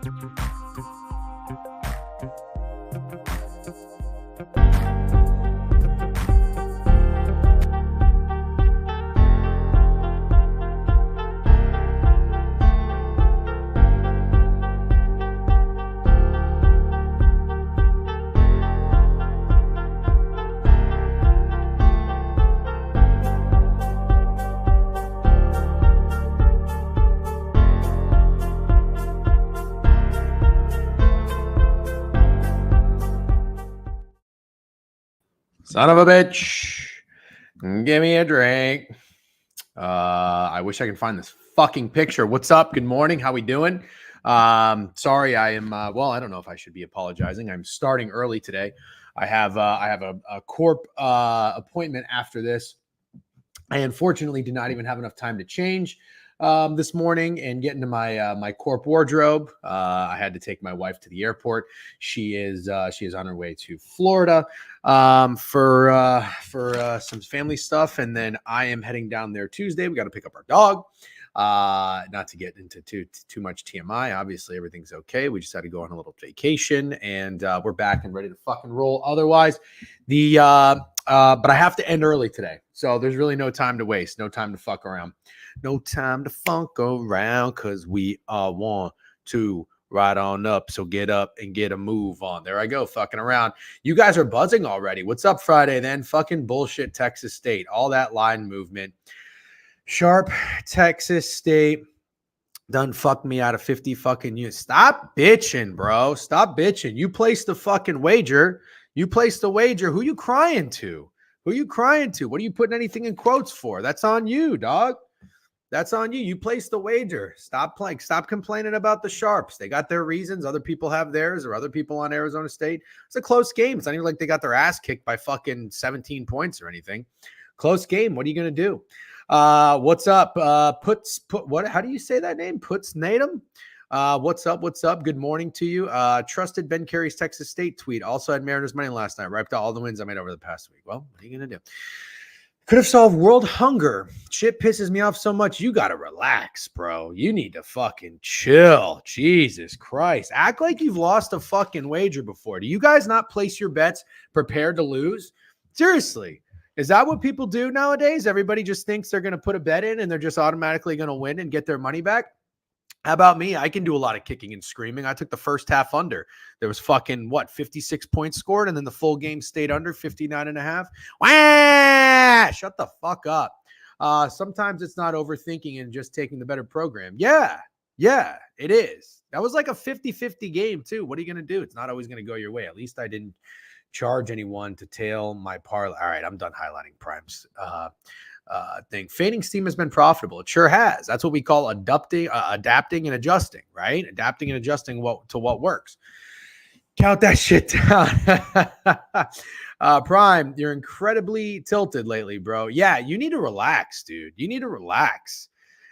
Son of a bitch. Give me a drink. I wish I could find this fucking picture. What's up? Good morning. How we doing? Sorry, I am. Well, I don't know if I should be apologizing. I'm starting early today. I have a corp appointment after this. I unfortunately did not even have enough time to change this morning and get into my corp wardrobe. I had to take my wife to the airport. She is on her way to Florida for some family stuff, and then I am heading down there Tuesday. We got to pick up our dog. Not to get into too much TMI. Obviously, everything's okay. We just had to go on a little vacation, and we're back and ready to fucking roll. Otherwise, but I have to end early today, so there's really no time to waste, no time to fuck around, no time to funk around, because we want to ride on up. So get up and get a move on. There I go, fucking around. You guys are buzzing already. What's up, Friday then? Fucking bullshit, Texas State. All that line movement. Sharp, Texas State done fucked me out of 50 fucking units. Stop bitching, bro. Stop bitching. You placed the fucking wager. You placed the wager. Who you crying to? Who you crying to? What are you putting anything in quotes for? That's on you, dog. That's on you. You placed the wager. Stop playing. Stop complaining about the Sharps. They got their reasons. Other people have theirs, or other people on Arizona State. It's a close game. It's not even like they got their ass kicked by fucking 17 points or anything. Close game. What are you going to do? What's up? What? How do you say that name? Puts Natum. What's up? What's up? Good morning to you. Trusted Ben Carey's Texas State tweet. Also had Mariners money last night. Right to all the wins I made over the past week. Well, what are you gonna do? Could have solved world hunger. Shit pisses me off so much. You gotta relax, bro. You need to fucking chill. Jesus Christ. Act like you've lost a fucking wager before. Do you guys not place your bets prepared to lose? Seriously. Is that what people do nowadays? Everybody just thinks they're going to put a bet in and they're just automatically going to win and get their money back. How about me? I can do a lot of kicking and screaming. I took the first half under. There was fucking, 56 points scored, and then the full game stayed under 59.5. Wah! Shut the fuck up. Sometimes it's not overthinking and just taking the better program. Yeah, it is. That was like a 50-50 game too. What are you going to do? It's not always going to go your way. At least I didn't charge anyone to tail my parlay. All right, I'm done highlighting Prime's thing. Fading steam has been profitable. It sure has. That's what we call adapting and adjusting, right? Adapting and adjusting to what works. Count that shit down. Prime, you're incredibly tilted lately, bro. Yeah, you need to relax, dude. You need to relax.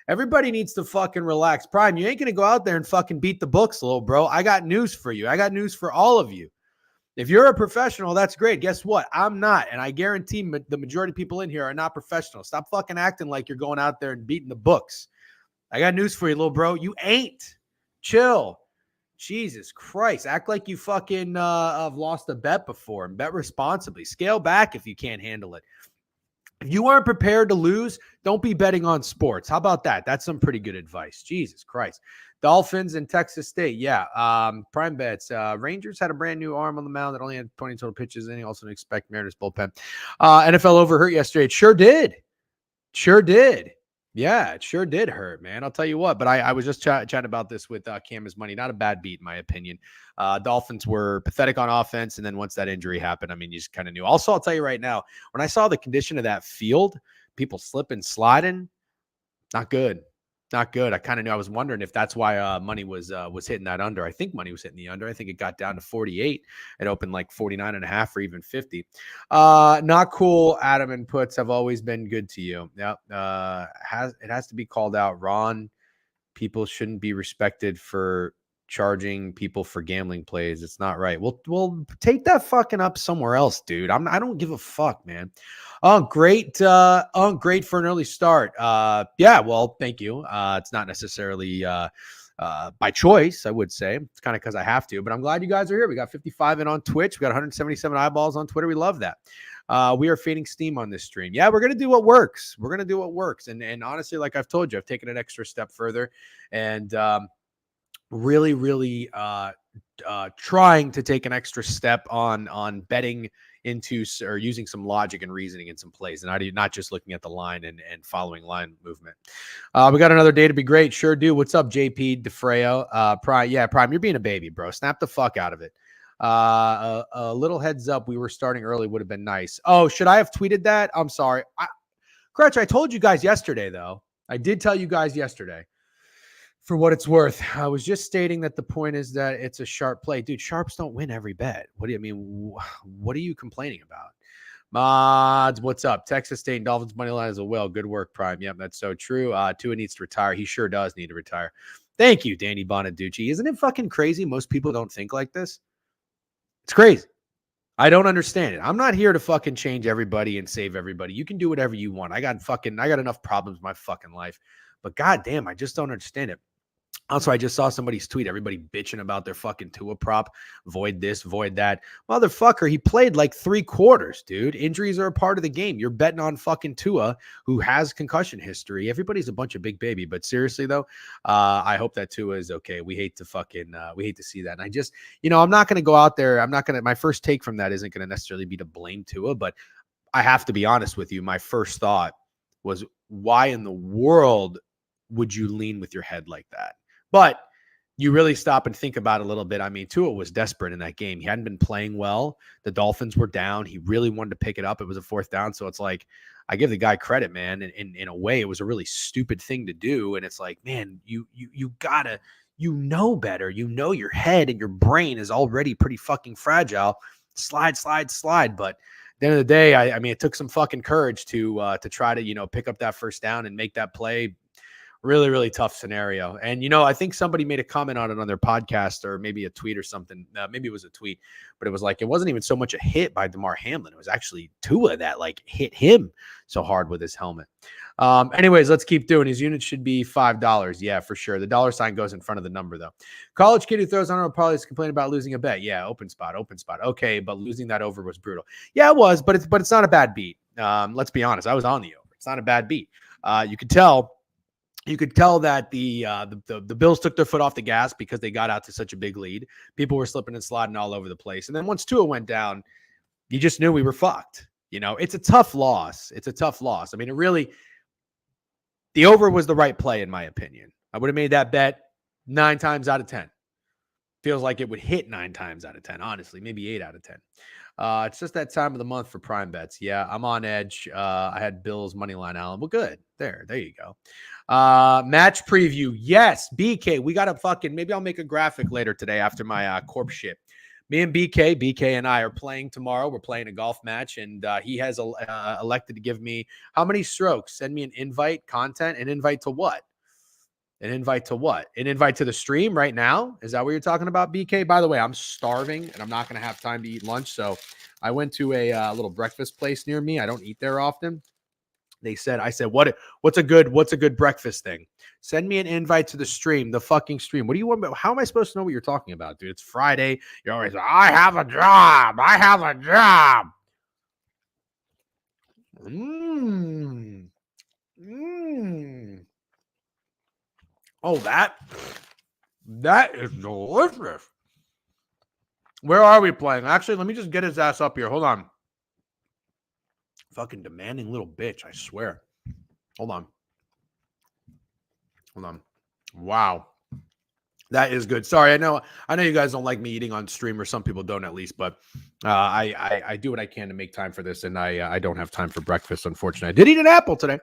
Everybody needs to fucking relax. Prime, you ain't going to go out there and fucking beat the books, little bro. I got news for you. I got news for all of you. If you're a professional, that's great. Guess what? I'm not. And I guarantee the majority of people in here are not professionals. Stop fucking acting like you're going out there and beating the books. I got news for you, little bro. You ain't. Chill. Jesus Christ. Act like you fucking have lost a bet before and bet responsibly. Scale back if you can't handle it. If you aren't prepared to lose, don't be betting on sports. How about that? That's some pretty good advice. Jesus Christ. Dolphins and Texas State. Yeah. Prime bets. Rangers had a brand new arm on the mound that only had 20 total pitches. And you also didn't expect Mariners bullpen. NFL overhurt yesterday. It sure did. Yeah, it sure did hurt, man. I'll tell you what. But I was just chatting about this with Cameras Money. Not a bad beat, in my opinion. Dolphins were pathetic on offense. And then once that injury happened, I mean, you just kind of knew. Also, I'll tell you right now, when I saw the condition of that field, people slipping, sliding, not good. Not good. I kind of knew. I was wondering if that's why money was hitting that under. I think money was hitting the under. I think it got down to 48. It opened like 49.5 or even 50. Not cool. Adam and Puts have always been good to you. Yep. It has to be called out. Ron, people shouldn't be respected for charging people for gambling plays. It's not right. We'll take that fucking up somewhere else, dude. I don't give a fuck, man. Oh, great. Great for an early start. Yeah, well, thank you. It's not necessarily by choice, I would say. It's kind of because I have to, but I'm glad you guys are here. We got 55 in on Twitch. We got 177 eyeballs on Twitter. We love that. We are fading steam on this stream. Yeah, we're going to do what works. We're going to do what works. And honestly, like I've told you, I've taken an extra step further and really trying to take an extra step on betting into or using some logic and reasoning in some plays and not just looking at the line and following line movement. We got another day to be great. Sure do. What's up, JP DeFreo? Prime. Yeah, Prime, you're being a baby, bro. Snap the fuck out of it. A little heads up. We were starting early would have been nice. Oh, should I have tweeted that? I'm sorry. Crutch, I told you guys yesterday, though. I did tell you guys yesterday. For what it's worth, I was just stating that the point is that it's a sharp play. Dude, sharps don't win every bet. What do you mean? What are you complaining about? Mods, what's up? Texas State and Dolphins money line is a whale. Good work, Prime. Yep, that's so true. Tua needs to retire. He sure does need to retire. Thank you, Danny Bonaducci. Isn't it fucking crazy? Most people don't think like this. It's crazy. I don't understand it. I'm not here to fucking change everybody and save everybody. You can do whatever you want. I got enough problems in my fucking life. But goddamn, I just don't understand it. Also, I just saw somebody's tweet, everybody bitching about their fucking Tua prop. Void this, void that. Motherfucker, he played like 3 quarters, dude. Injuries are a part of the game. You're betting on fucking Tua, who has concussion history. Everybody's a bunch of big baby. But seriously, though, I hope that Tua is okay. We hate to see that. And I just, I'm not going to go out there. My first take from that isn't going to necessarily be to blame Tua, but I have to be honest with you. My first thought was, why in the world would you lean with your head like that? But you really stop and think about it a little bit. I mean, Tua was desperate in that game. He hadn't been playing well. The Dolphins were down. He really wanted to pick it up. It was a 4th down. So it's like, I give the guy credit, man. And in a way, it was a really stupid thing to do. And it's like, man, you gotta, better. Your head and your brain is already pretty fucking fragile. Slide. But at the end of the day, I mean, it took some fucking courage to try to, pick up that first down and make that play. Really, really tough scenario. And, I think somebody made a comment on it on their podcast or maybe a tweet or something. Maybe it was a tweet, but it was like, it wasn't even so much a hit by DeMar Hamlin. It was actually Tua that hit him so hard with his helmet. Anyways, let's keep doing. His unit should be $5. Yeah, for sure. The dollar sign goes in front of the number, though. College kid who throws on probably is complaining about losing a bet. Yeah, open spot. Okay, but losing that over was brutal. Yeah, it was, but it's not a bad beat. Let's be honest. I was on the over. It's not a bad beat. You could tell that the Bills took their foot off the gas because they got out to such a big lead. People were slipping and sliding all over the place. And then once Tua went down, you just knew we were fucked. It's a tough loss. I mean, the over was the right play, in my opinion. I would have made that bet 9 times out of 10. Feels like it would hit 9 times out of 10, honestly, maybe 8 out of 10. It's just that time of the month for prime bets. Yeah, I'm on edge. I had Bills money line, Allen. Well, good. There you go. Match preview. Yes, BK. We got maybe I'll make a graphic later today after my corp shit. Me and BK and I are playing tomorrow. We're playing a golf match, and he has elected to give me how many strokes? Send me an invite content. An invite to what? An invite to what? An invite to the stream right now? Is that what you're talking about, BK? By the way, I'm starving, and I'm not going to have time to eat lunch, so I went to a little breakfast place near me. I don't eat there often. I said, what's a good breakfast thing? Send me an invite to the stream, the fucking stream. What do you want? How am I supposed to know what you're talking about, dude? It's Friday. You're always like, I have a job. Oh, that is delicious. Where are we playing? Actually, let me just get his ass up here. Hold on. Fucking demanding little bitch, I swear. Hold on. Wow. That is good. Sorry, I know you guys don't like me eating on stream, or some people don't at least, but I do what I can to make time for this, and I don't have time for breakfast, unfortunately. I did eat an apple today.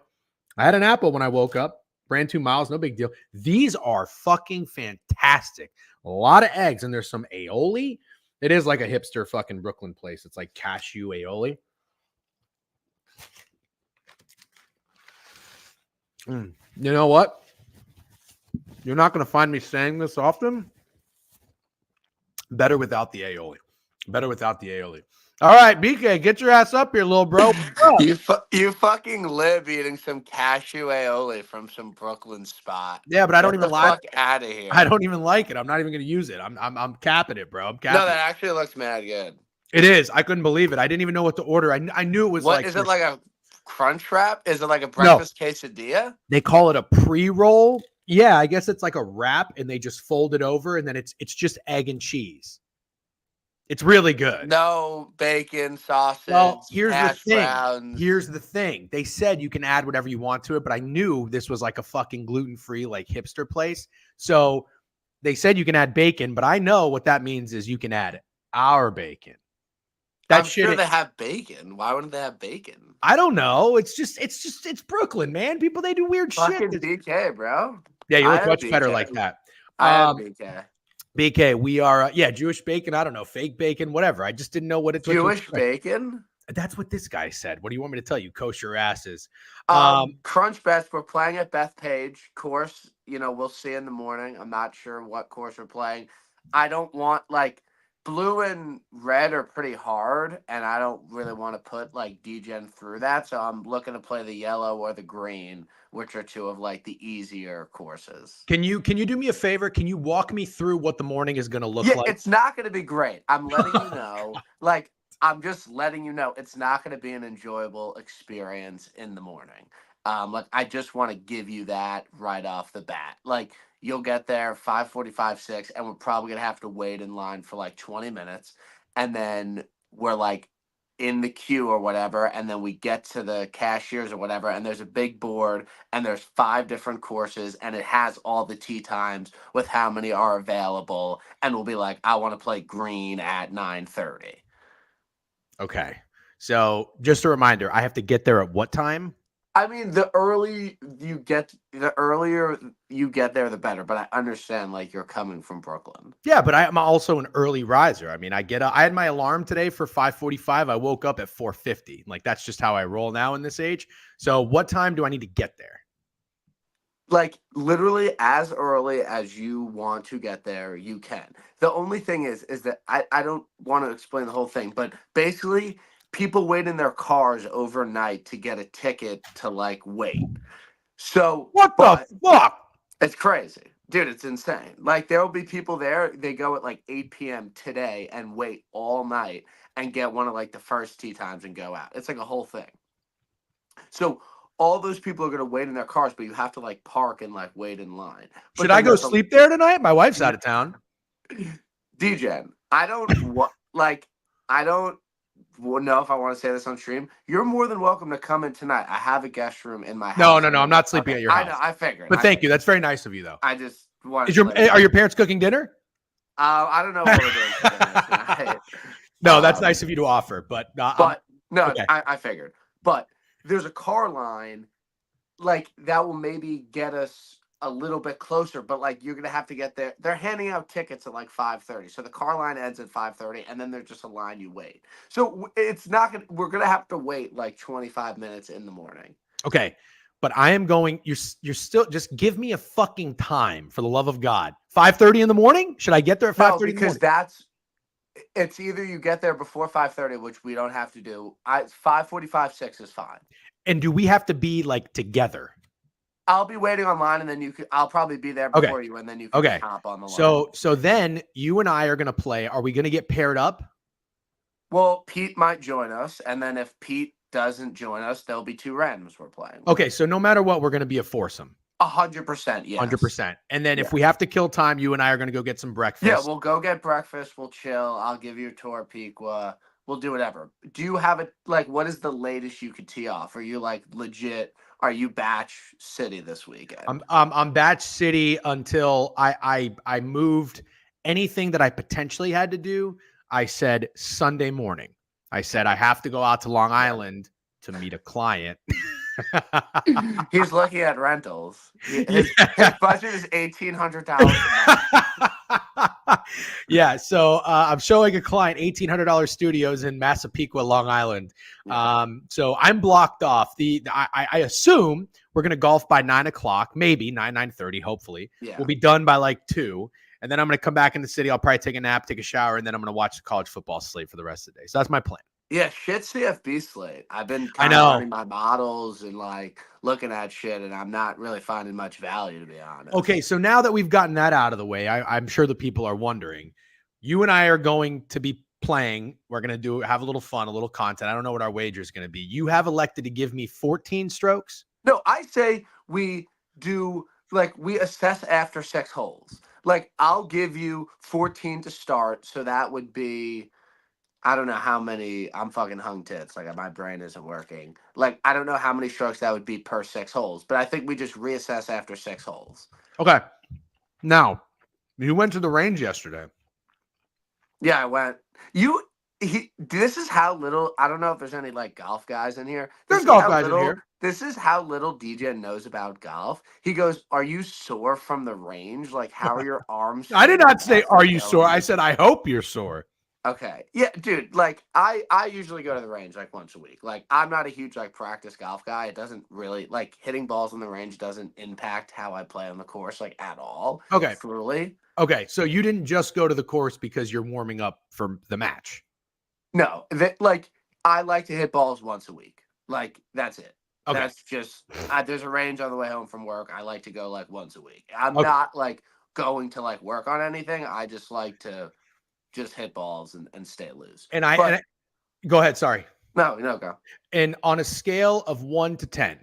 I had an apple when I woke up. Brand 2 miles, no big deal. These are fucking fantastic. A lot of eggs, and there's some aioli. It is like a hipster fucking Brooklyn place. It's like cashew aioli. You know what? You're not going to find me saying this often. Better without the aioli. All right, BK, get your ass up here, little bro. You fucking live eating some cashew aioli from some Brooklyn spot. Yeah, but I don't Get the even like. fuck out of here. I don't even like it. I'm not even going to use it. I'm capping it, bro. I'm No, capping that it. actually looks mad good. It is. I couldn't believe it. I didn't even know what to order. I knew it was What like. is it, like a crunch wrap? Is it like a No, breakfast quesadilla? they call it a pre-roll. Yeah, I guess it's like a wrap, and they just fold it over, and then it's just egg and cheese. It's really good. No bacon, sausage, Well, here's the hash thing. browns. Here's the thing. They said you can add whatever you want to it, but I knew this was like a fucking gluten-free, like hipster place. So they said you can add bacon, but I know what that means is you can add our bacon. I'm sure they have bacon. Why wouldn't they have bacon? I don't know. It's Brooklyn, man. People, they do weird Fucking shit. BK, bro. Yeah, you look I much am better BK. like that. I am BK. BK, we are, Jewish bacon. I don't know, fake bacon, whatever. I just didn't know what it's Jewish bacon. That's what this guy said. What do you want me to tell you? Kosher asses. Crunch Best. We're playing at Bethpage course. We'll see in the morning. I'm not sure what course we're playing. I don't want like blue and red are pretty hard, and I don't really want to put like degen through that. So I'm looking to play the yellow or the green, which are two of like the easier courses. Can you do me a favor? Can you walk me through what the morning is going to look like? It's not going to be great. I'm letting you know. I'm just letting you know it's not going to be an enjoyable experience in the morning. I just want to give you that right off the bat. Like, you'll get there 5:45, 6, and we're probably going to have to wait in line for like 20 minutes. And then we're like in the queue or whatever. And then we get to the cashiers or whatever. And there's a big board and there's 5 different courses and it has all the tee times with how many are available. And we'll be like, I want to play green at 9:30. Okay. So just a reminder, I have to get there at what time? I mean, the earlier you get there, the better. But I understand, like, you're coming from Brooklyn. Yeah, but I'm also an early riser. I mean, I had my alarm today for 5:45. I woke up at 4:50. Like, that's just how I roll now in this age. So what time do I need to get there? Like, literally as early as you want to get there, you can. The only thing is that I don't want to explain the whole thing, but basically people wait in their cars overnight to get a ticket to like wait. So what the fuck? It's crazy. Dude, it's insane. Like, there will be people there, they go at like 8 p.m. today and wait all night and get one of like the first tee times and go out. It's like a whole thing. So all those people are going to wait in their cars, but you have to like park and like wait in line. But should I go sleep there tonight? My wife's out of town. DGen, I don't know if I want to say this on stream. You're more than welcome to come in tonight. I have a guest room in my house. No. I'm not sleeping at your house. I know. I figured. But thank you. That's very nice of you, though. I just wanted. Are your parents cooking dinner? I don't know what we're doing for dinner tonight. No, that's nice of you to offer. But no, okay. I figured. But there's a car line, like, that will maybe get us a little bit closer, but like you're gonna have to get there. They're handing out tickets at like 5:30, so the car line ends at 5:30, and then there's just a line you wait. So it's not gonna. We're gonna have to wait like 25 minutes in the morning. Okay, but I am going. You're still just give me a fucking time for the love of God. 5:30 in the morning? Should I get there at 5:30? Because it's either you get there before 5:30, which we don't have to do. 5:45, 6 is fine. And do we have to be like together? I'll be waiting online, and then I'll probably be there before you, and then you can hop on the line. So then you and I are going to play. Are we going to get paired up? Well, Pete might join us, and then if Pete doesn't join us, there'll be 2 randoms we're playing. Okay, so no matter what, we're going to be a foursome. 100%, yes. 100%. And then if we have to kill time, you and I are going to go get some breakfast. Yeah, we'll go get breakfast. We'll chill. I'll give you a tour of Piqua. We'll do whatever. Do you have what is the latest you could tee off? Are you like legit? Are you Batch City this weekend? I'm Batch City until I moved anything that I potentially had to do. I said Sunday morning. I said I have to go out to Long Island to meet a client. He's looking at rentals. His budget is $1,800. Yeah, so I'm showing a client $1,800 studios in Massapequa, Long Island. So I'm blocked off. I assume we're gonna golf by 9 o'clock, maybe 9:30. Hopefully, we'll be done by like 2. And then I'm gonna come back in the city. I'll probably take a nap, take a shower, and then I'm gonna watch the college football slate for the rest of the day. So that's my plan. Yeah, shit CFB slate. I've been I kind of know. running my models and like looking at shit, and I'm not really finding much value, to be honest. Okay, so now that we've gotten that out of the way, I'm sure the people are wondering. You and I are going to be playing. We're going to have a little fun, a little content. I don't know what our wager is going to be. You have elected to give me 14 strokes. No, I say we do like we assess after 6 holes. Like I'll give you 14 to start, so that would be I don't know how many. I'm fucking hung tits. Like my brain isn't working. Like I don't know how many strokes that would be per 6 holes, but I think we just reassess after 6 holes. Okay. Now, you went to the range yesterday. Yeah, I went. You this is how little I don't know if there's any like golf guys in here. There's This is golf how guys in little here. this is how little DJ knows about golf. He goes, "Are you sore from the range? Like how are your arms I did feeling not say, after are you sore? going?" I said, I hope you're sore. Okay. Yeah, dude, like I usually go to the range like once a week. Like I'm not a huge like practice golf guy. It doesn't really like hitting balls on the range doesn't impact how I play on the course like at all. Okay. Truly. Okay. So you didn't just go to the course because you're warming up for the match. No, like I like to hit balls once a week. Like that's it. Okay. That's just there's a range on the way home from work. I like to go like once a week. I'm Okay. not like going to like work on anything. I just like to just hit balls and stay loose. And I go ahead. Sorry. No, go. And on a scale of 1 to 10,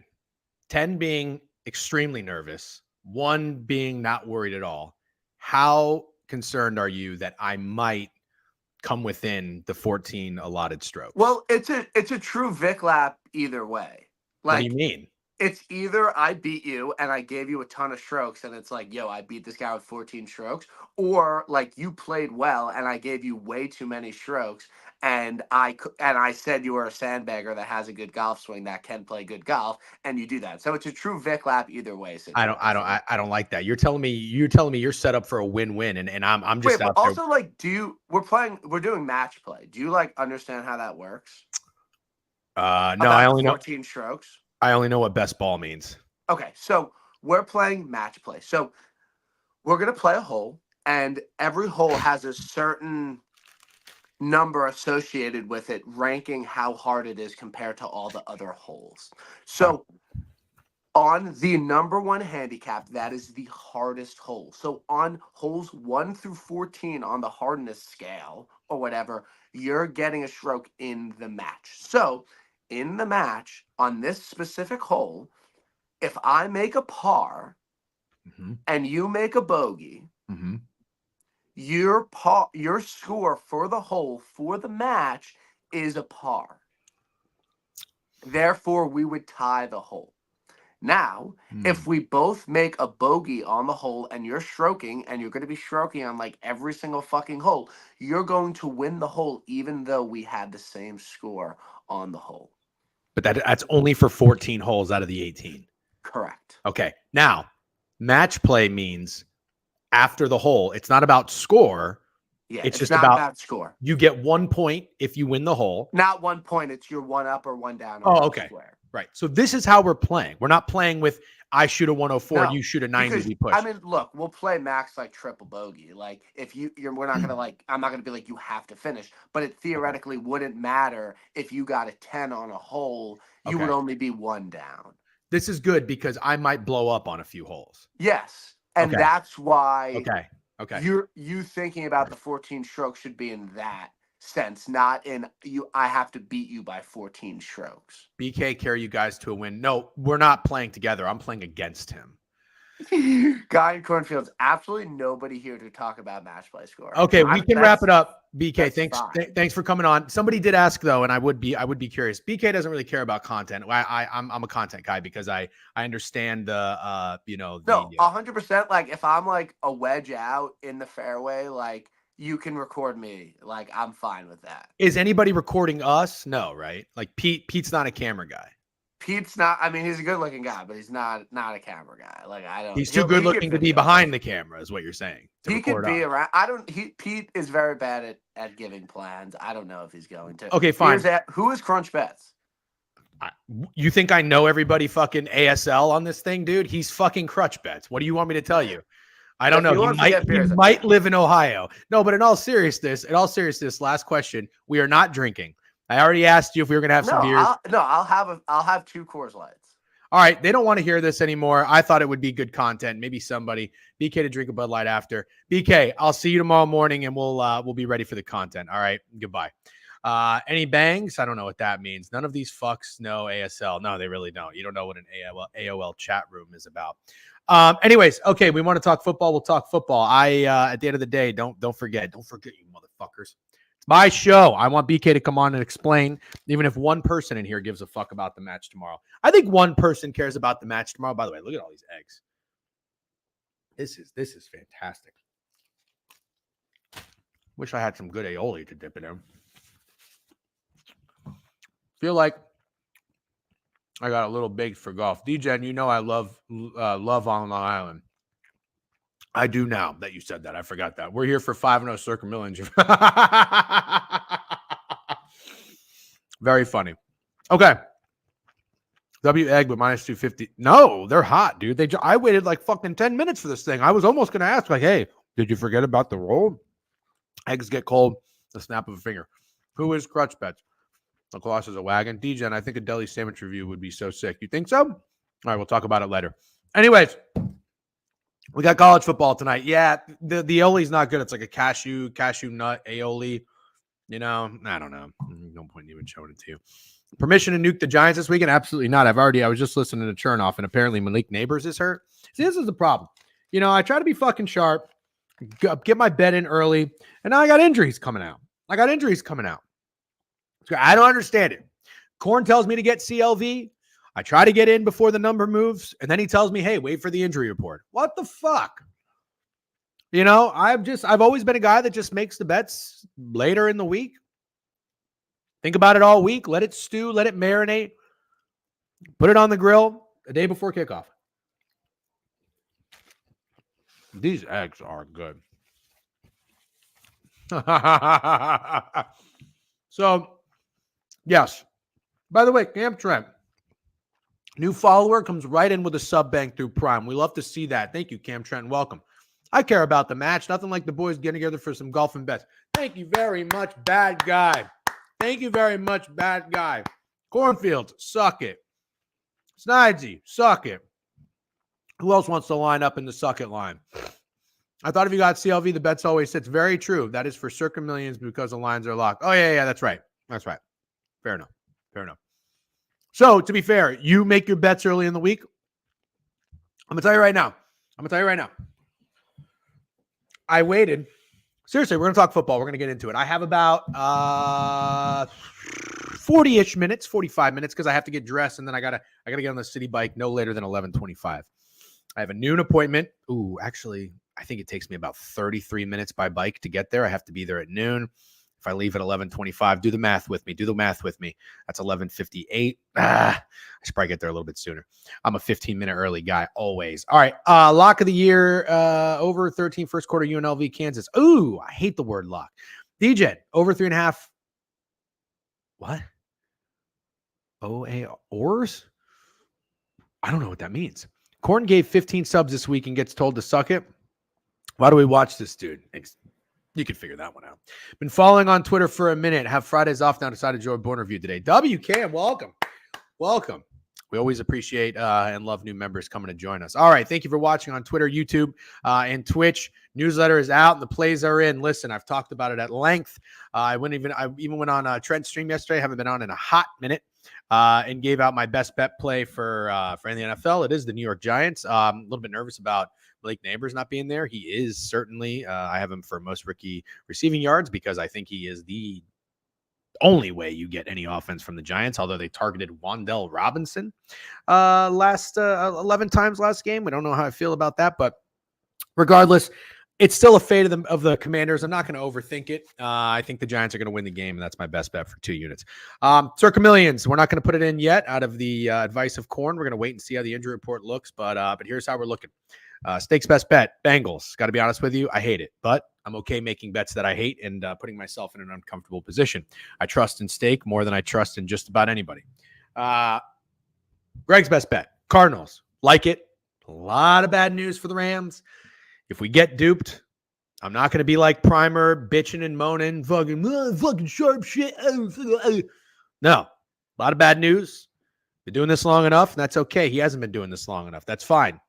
10 being extremely nervous, 1 being not worried at all, how concerned are you that I might come within the 14 allotted strokes? Well, it's a true Vic lap either way. What do you Like mean? it's either I beat you and I gave you a ton of strokes and it's like, yo, I beat this guy with 14 strokes, or like you played well and I gave you way too many strokes and I said you were a sandbagger that has a good golf swing that can play good golf and you do that. So it's a true Vic lap either way situation. I don't like that. You're telling me you're set up for a win-win and I'm just Wait, but out there. also like we're doing match play. Do you like understand how that works? No, About I only know 14 strokes. what best ball means. Okay, so we're playing match play. So we're going to play a hole, and every hole has a certain number associated with it, ranking how hard it is compared to all the other holes. So on the number 1 handicap, that is the hardest hole. So on holes 1 through 14 on the hardness scale or whatever, you're getting a stroke in the match. So in the match on this specific hole, if I make a par and you make a bogey, your score for the hole for the match is a par. Therefore, we would tie the hole. Now, if we both make a bogey on the hole and you're stroking and you're going to be stroking on like every single fucking hole, you're going to win the hole even though we had the same score on the hole. But that's only for 14 holes out of the 18. Correct. Okay. Now, match play means after the hole, it's not about score. Yeah, it's just not about score. You get 1 point if you win the hole. Not 1 point. It's your 1 up or 1 down. Okay. Square. Right. So this is how we're playing. We're not playing with I shoot a 104, you shoot a 90, we push. I mean, look, we'll play max like triple bogey. Like if we're not gonna like, I'm not gonna be like you have to finish, but it theoretically wouldn't matter if you got a 10 on a hole. You would only be 1 down. This is good because I might blow up on a few holes. Yes, and that's why. Okay. You thinking about the 14 strokes should be in that sense, not in you. I have to beat you by 14 strokes. BK carry you guys to a win. No, we're not playing together. I'm playing against him. Guy in cornfields. Absolutely nobody here to talk about match play score. Okay, we can wrap it up. BK, thanks for coming on. Somebody did ask though, and I would be curious. BK doesn't really care about content. I'm a content guy because I understand the No, 100%. Like if I'm like a wedge out in the fairway, like you can record me. Like I'm fine with that. Is anybody recording us? No, right? Like Pete's not a camera guy. Pete's not. I mean, he's a good-looking guy, but he's not a camera guy. Like I don't. He's too good-looking to be behind the camera, is what you're saying. He could be around. Pete is very bad at giving plans. I don't know if he's going to. Okay, fine. Who is Crunch Bets? You think I know everybody fucking ASL on this thing, dude? He's fucking Crutch Bets. What do you want me to tell you? I don't know. He might live in Ohio. No, but in all seriousness, last question. We are not drinking. I already asked you if we were going to have some beers. I'll have 2 Coors Lights. All right. They don't want to hear this anymore. I thought it would be good content. Maybe somebody, BK to drink a Bud Light after. BK, I'll see you tomorrow morning and we'll be ready for the content. All right. Goodbye. Any bangs? I don't know what that means. None of these fucks know ASL. No, they really don't. You don't know what an AOL chat room is about. Anyways, okay, we want to talk football. We'll talk football. At the end of the day, don't forget, you motherfuckers. It's my show. I want BK to come on and explain, even if one person in here gives a fuck about the match tomorrow. I think one person cares about the match tomorrow. By the way, look at all these eggs. This is fantastic. Wish I had some good aioli to dip it in. Feel like I got a little baked for golf. DJ, you know I love on Long Island. I do now that you said that. I forgot that. We're here for 5-0 Circa Millions. Very funny. Okay. W egg with minus 250. No, they're hot, dude. I waited like fucking 10 minutes for this thing. I was almost going to ask, like, hey, did you forget about the roll? Eggs get cold. The snap of a finger. Who is Crutch Bets? Lacrosse is a wagon. DJ, I think a deli sandwich review would be so sick. You think so? All right, we'll talk about it later. Anyways, we got college football tonight. Yeah, the aioli's not good. It's like a cashew nut aioli. You know, I don't know. No point in even showing it to you. Permission to nuke the Giants this weekend? Absolutely not. I was just listening to Chernoff, and apparently Malik Neighbors is hurt. See, this is the problem. You know, I try to be fucking sharp, get my bet in early, and now I got injuries coming out. I don't understand it. Korn tells me to get CLV. I try to get in before the number moves, and then he tells me, hey, wait for the injury report. What the fuck? You know, I've always been a guy that just makes the bets later in the week. Think about it all week. Let it stew. Let it marinate. Put it on the grill a day before kickoff. These eggs are good. So, yes. By the way, Camp Trent, new follower comes right in with a sub bank through Prime. We love to see that. Thank you, Cam Trent. Welcome. I care about the match. Nothing like the boys getting together for some golf and bets. Thank you very much, bad guy. Thank you very much, bad guy. Cornfields, suck it. Snidesy, suck it. Who else wants to line up in the suck it line? I thought if you got CLV, the bets always sits. Very true. That is for Circa Millions because the lines are locked. Oh, yeah, that's right. That's right. Fair enough. So, to be fair, you make your bets early in the week. I'm going to tell you right now. I waited. Seriously, we're going to talk football. We're going to get into it. I have about 40-ish minutes, 45 minutes, because I have to get dressed, and then I gotta get on the city bike no later than 11:25. I have a noon appointment. Ooh, actually, I think it takes me about 33 minutes by bike to get there. I have to be there at noon. If I leave at 11:25, do the math with me. That's 11:58. I should probably get there a little bit sooner. I'm a 15-minute early guy, always. All right, lock of the year, over 13 first quarter UNLV, Kansas. Ooh, I hate the word lock. DJ, over 3.5. What? OARs? I don't know what that means. Korn gave 15 subs this week and gets told to suck it. Why do we watch this dude? You can figure that one out. Been following on Twitter for a minute. Have Fridays off now. Decided to join Born Review today. WCAM, welcome. We always appreciate and love new members coming to join us. All right. Thank you for watching on Twitter, YouTube, and Twitch. Newsletter is out and the plays are in. Listen, I've talked about it at length. I even went on Trent's stream yesterday. Haven't been on in a hot minute. And gave out my best bet play for the NFL. It is the New York Giants. A little bit nervous about Blake Neighbors not being there. He is certainly, I have him for most rookie receiving yards because I think he is the only way you get any offense from the Giants, although they targeted Wan'Dale Robinson last 11 times last game. We don't know how I feel about that, but regardless, it's still a fate of the Commanders. I'm not going to overthink it. I think the Giants are going to win the game, and that's my best bet for 2 units. Circa Millions, we're not going to put it in yet out of the advice of Korn. We're going to wait and see how the injury report looks, but here's how we're looking. Stakes best bet, Bengals. Got to be honest with you, I hate it, but I'm okay making bets that I hate and putting myself in an uncomfortable position. I trust in stake more than I trust in just about anybody. Greg's best bet, Cardinals. Like it. A lot of bad news for the Rams. If we get duped, I'm not going to be like Primer bitching and moaning, fucking sharp shit. No, a lot of bad news. Been doing this long enough, and that's okay. He hasn't been doing this long enough. That's fine.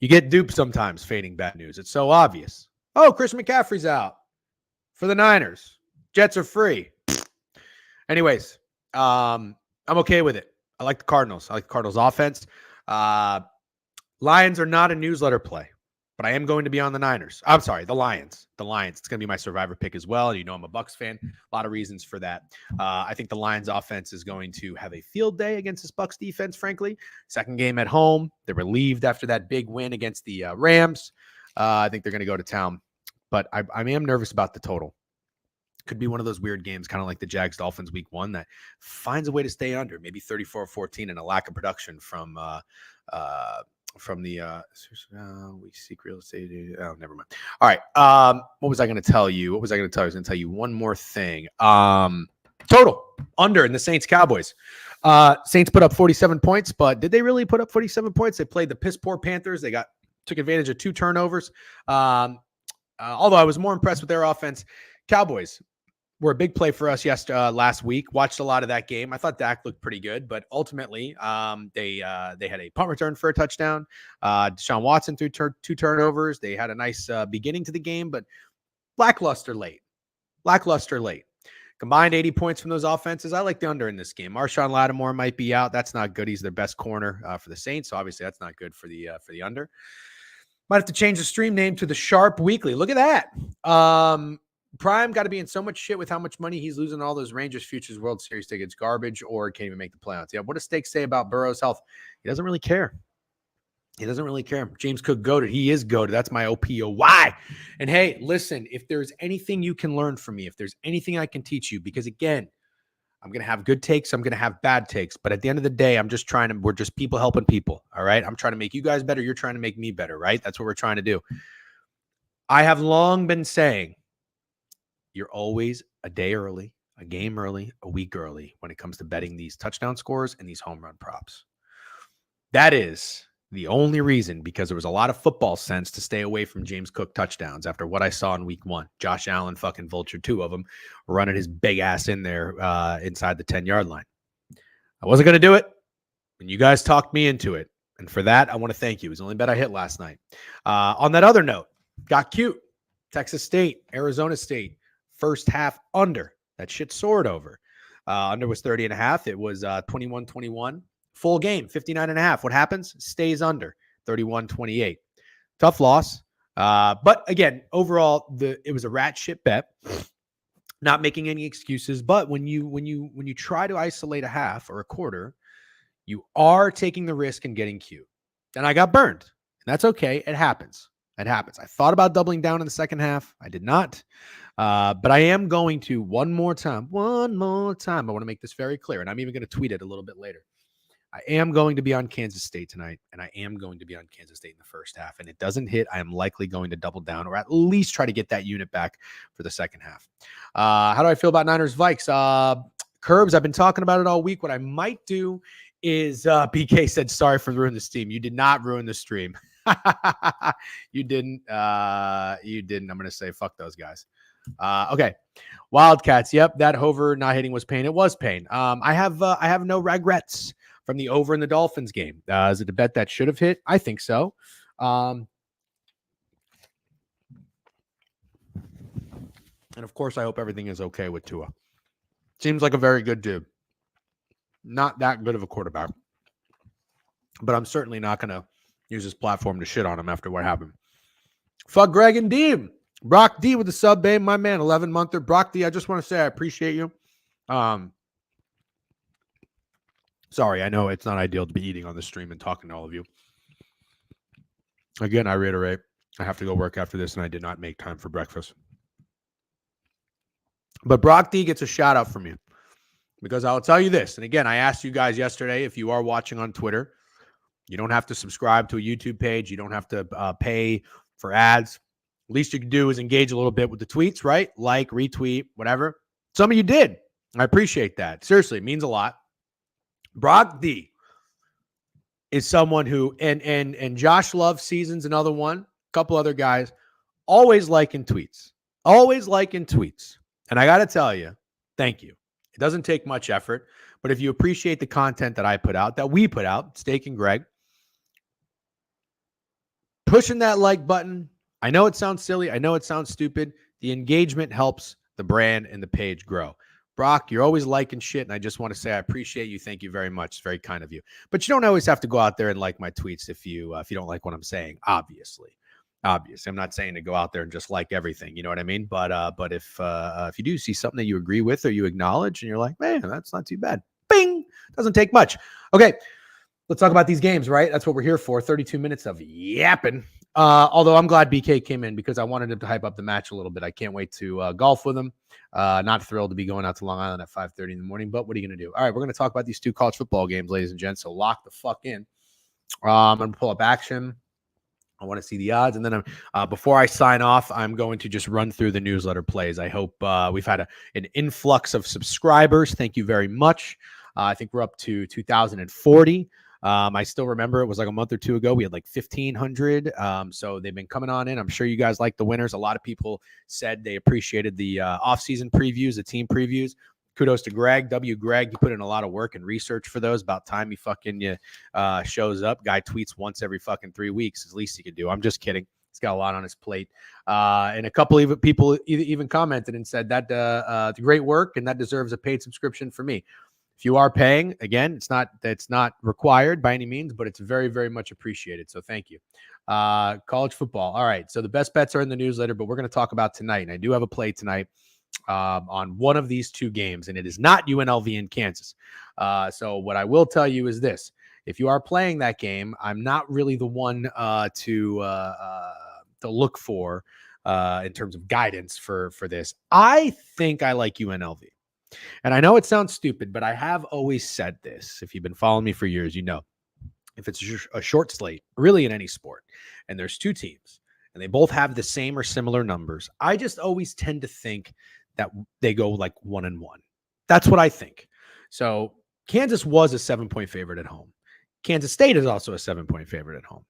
You get duped sometimes fading bad news. It's so obvious. Oh, Chris McCaffrey's out for the Niners. Jets are free. Anyways, I'm okay with it. I like the Cardinals. I like the Cardinals offense. Lions are not a newsletter play, but I am going to be on the Niners. I'm sorry, the Lions. The Lions. It's going to be my survivor pick as well. You know I'm a Bucs fan. A lot of reasons for that. I think the Lions offense is going to have a field day against this Bucs defense, frankly. Second game at home. They're relieved after that big win against the Rams. I think they're going to go to town. But I am nervous about the total. Could be one of those weird games, kind of like the Jags-Dolphins week 1, that finds a way to stay under, maybe 34-14, and a lack of production from the we seek real estate. Oh, never mind. All right. What was I going to tell you? I was going to tell you one more thing. Total under in the Saints-Cowboys. Saints put up 47 points, but did they really put up 47 points? They played the piss poor Panthers. They took advantage of 2 turnovers. Although I was more impressed with their offense. Cowboys were a big play for us last week. Watched a lot of that game. I thought Dak looked pretty good, but ultimately they had a punt return for a touchdown. Deshaun Watson threw 2 turnovers. They had a nice beginning to the game, but lackluster late. Combined 80 points from those offenses. I like the under in this game. Marshawn Lattimore might be out. That's not good. He's their best corner for the Saints, so obviously that's not good for the under. Might have to change the stream name to the Sharp Weekly. Look at that. Prime got to be in so much shit with how much money he's losing all those Rangers Futures World Series tickets. Garbage or can't even make the playoffs. Yeah, what does Steak say about Burrow's health? He doesn't really care. James Cook goated. He is goated. That's my OPOY. And hey, listen, if there's anything you can learn from me, if there's anything I can teach you, because again, I'm going to have good takes. I'm going to have bad takes. But at the end of the day, we're just people helping people. All right. I'm trying to make you guys better. You're trying to make me better, right? That's what we're trying to do. I have long been saying, you're always a day early, a game early, a week early when it comes to betting these touchdown scores and these home run props. That is the only reason, because there was a lot of football sense to stay away from James Cook touchdowns after what I saw in week 1. Josh Allen fucking vultured 2 of them, running his big ass in there inside the 10-yard line. I wasn't going to do it, and you guys talked me into it. And for that, I want to thank you. It was the only bet I hit last night. On that other note, got cute. Texas State, Arizona State. First half under. That shit soared over. Under was 30.5. It was 21-21. Full game, 59.5. What happens? Stays under, 31-28. Tough loss. But again, overall, it was a rat shit bet. Not making any excuses. But when you try to isolate a half or a quarter, you are taking the risk and getting cute. And I got burned. And that's okay. It happens. I thought about doubling down in the second half. I did not. But I am going to one more time. I want to make this very clear, and I'm even going to tweet it a little bit later. I am going to be on Kansas State tonight, and I am going to be on Kansas State in the first half. And it doesn't hit, I am likely going to double down or at least try to get that unit back for the second half. How do I feel about Niners Vikes? Curbs, I've been talking about it all week. What I might do is BK said, sorry for ruining the stream. You did not ruin the stream. You didn't. I'm going to say fuck those guys. Okay. Wildcats. Yep. That Hover not hitting was pain. It was pain. I have no regrets from the over in the Dolphins game. Is it a bet that should have hit? I think so. And of course, I hope everything is okay with Tua. Seems like a very good dude. Not that good of a quarterback. But I'm certainly not going to use this platform to shit on him after what happened. Fuck Greg and Deem. Brock D with the sub, babe. My man, 11-monther. Brock D, I just want to say I appreciate you. Sorry, I know it's not ideal to be eating on the stream and talking to all of you. Again, I reiterate, I have to go work after this, and I did not make time for breakfast. But Brock D gets a shout out from you, because I'll tell you this. And again, I asked you guys yesterday, if you are watching on Twitter, you don't have to subscribe to a YouTube page. You don't have to pay for ads. Least you can do is engage a little bit with the tweets, right? Like, retweet, whatever. Some of you did. I appreciate that. Seriously, it means a lot. Brock D is someone who, and Josh Love season's another one. A couple other guys always liking tweets. Always liking tweets. And I got to tell you, thank you. It doesn't take much effort, but if you appreciate the content that I put out, that we put out, Steak and Greg, pushing that like button. I know it sounds silly. I know it sounds stupid. The engagement helps the brand and the page grow. Brock, you're always liking shit, and I just want to say I appreciate you. Thank you very much. It's very kind of you. But you don't always have to go out there and like my tweets if you don't like what I'm saying. Obviously, I'm not saying to go out there and just like everything. You know what I mean? But if you do see something that you agree with or you acknowledge, and you're like, man, that's not too bad. Bing, doesn't take much. Okay. Let's talk about these games, right? That's what we're here for. 32 minutes of yapping. Although I'm glad BK came in because I wanted him to hype up the match a little bit. I can't wait to golf with him. Not thrilled to be going out to Long Island at 5:30 in the morning, but what are you going to do? All right, we're going to talk about these two college football games, ladies and gents, so lock the fuck in. I'm going to pull up action. I want to see the odds. And then before I sign off, I'm going to just run through the newsletter plays. I hope we've had an influx of subscribers. Thank you very much. I think we're up to 2,040. I still remember it was like a month or two ago. We had like 1,500. So they've been coming on in. I'm sure you guys like the winners. A lot of people said they appreciated the off-season previews, the team previews. Kudos to Greg. Greg, you put in a lot of work and research for those. About time he fucking shows up. Guy tweets once every fucking 3 weeks. It's the least he could do. I'm just kidding. He's got a lot on his plate. And a couple of people even commented and said that the great work and that deserves a paid subscription for me. If you are paying, again, it's not required by any means, but it's very, very much appreciated. So thank you. College football. All right. So the best bets are in the newsletter, but we're going to talk about tonight. And I do have a play tonight on one of these two games, and it is not UNLV in Kansas. So what I will tell you is this. If you are playing that game, I'm not really the one to look for in terms of guidance for this. I think I like UNLV. And I know it sounds stupid, but I have always said this. If you've been following me for years, you know, if it's a short slate, really in any sport, and there's two teams, and they both have the same or similar numbers, I just always tend to think that they go like 1-1. That's what I think. So Kansas was a 7-point favorite at home. Kansas State is also a 7-point favorite at home.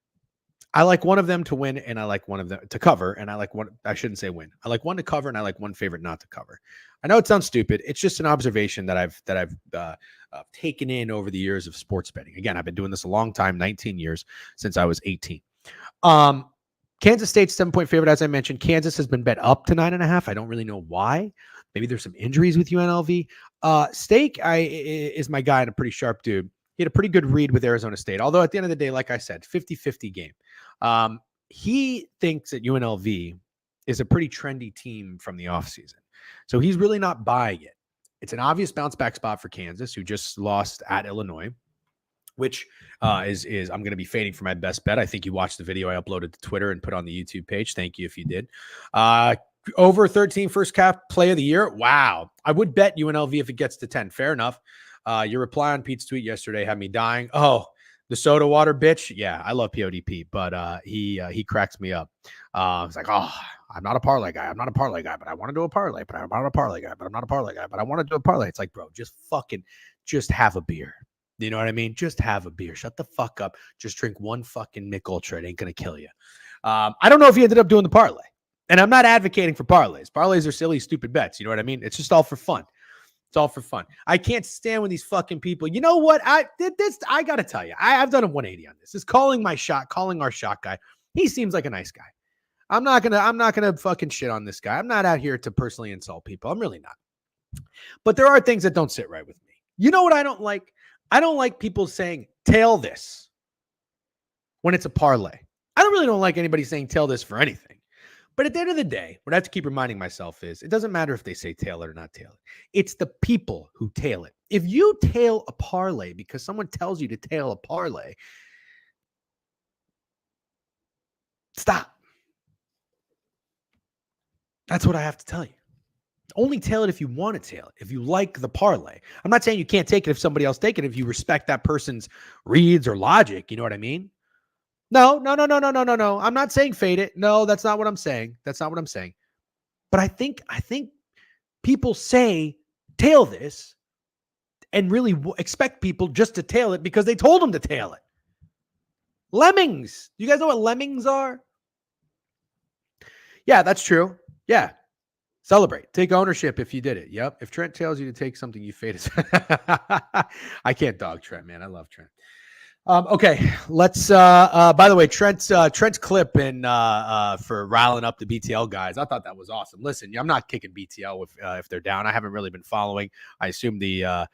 I like one of them to win, and I like one of them to cover, and I like one. I shouldn't say win. I like one to cover, and I like one favorite not to cover. I know it sounds stupid. It's just an observation that I've taken in over the years of sports betting. Again, I've been doing this a long time, 19 years since I was 18. Kansas State's 7-point favorite, as I mentioned. Kansas has been bet up to 9.5. I don't really know why. Maybe there's some injuries with UNLV. Steak is my guy and a pretty sharp dude. He had a pretty good read with Arizona State. Although at the end of the day, like I said, 50-50 game. He thinks that UNLV is a pretty trendy team from the offseason. So he's really not buying it. It's an obvious bounce back spot for Kansas, who just lost at Illinois, which is I'm going to be fading for my best bet. I think you watched the video I uploaded to Twitter and put on the YouTube page. Thank you if you did. Over 13 first half play of the year. Wow. I would bet UNLV if it gets to 10. Fair enough. Your reply on Pete's tweet yesterday had me dying. Oh, the soda water bitch. Yeah, I love PODP, but he cracks me up. It's like, oh, I'm not a parlay guy. I'm not a parlay guy, but I want to do a parlay. But I'm not a parlay guy. But I'm not a parlay guy. But I want to do a parlay. It's like, bro, just have a beer. You know what I mean? Just have a beer. Shut the fuck up. Just drink one fucking Mich Ultra. It ain't gonna kill you. I don't know if he ended up doing the parlay, and I'm not advocating for parlays. Parlays are silly, stupid bets. You know what I mean? It's just all for fun. It's all for fun. I can't stand when these fucking people, you know what? I got to tell you, I've done a 180 on this. It's calling our shot guy. He seems like a nice guy. I'm not going to fucking shit on this guy. I'm not out here to personally insult people. I'm really not. But there are things that don't sit right with me. You know what I don't like? I don't like people saying, tail this when it's a parlay. I don't like anybody saying tail this for anything. But at the end of the day, what I have to keep reminding myself is it doesn't matter if they say tail it or not tail it. It's the people who tail it. If you tail a parlay because someone tells you to tail a parlay, stop. That's what I have to tell you. Only tail it if you want to tail it, if you like the parlay. I'm not saying you can't take it if somebody else take it, if you respect that person's reads or logic. You know what I mean? No. I'm not saying fade it. No, that's not what I'm saying. But I think people say tail this and really expect people just to tail it because they told them to tail it. Lemmings. You guys know what lemmings are? Yeah, that's true. Yeah. Celebrate. Take ownership if you did it. Yep. If Trent tells you to take something, you fade it. I can't dog Trent, man. I love Trent. Okay, let's by the way, Trent's clip in for riling up the BTL guys. I thought that was awesome. Listen, I'm not kicking BTL if they're down. I haven't really been following. I assume the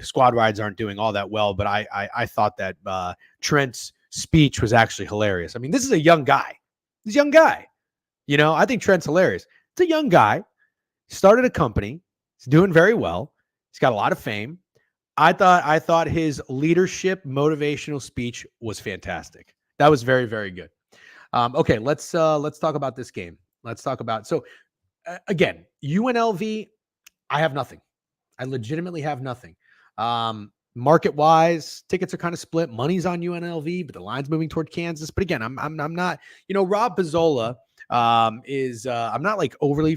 squad rides aren't doing all that well, but I thought that Trent's speech was actually hilarious. I mean, this is a young guy. He's a young guy. You know, I think Trent's hilarious. It's a young guy. Started a company. He's doing very well. He's got a lot of fame. I thought his leadership motivational speech was fantastic. That was very, very good. Okay, let's talk about this game. Let's talk about again, UNLV. I have nothing. I legitimately have nothing. Market wise, tickets are kind of split. Money's on UNLV, but the line's moving toward Kansas. But again, I'm not. You know, Rob Pizzola is I'm not like overly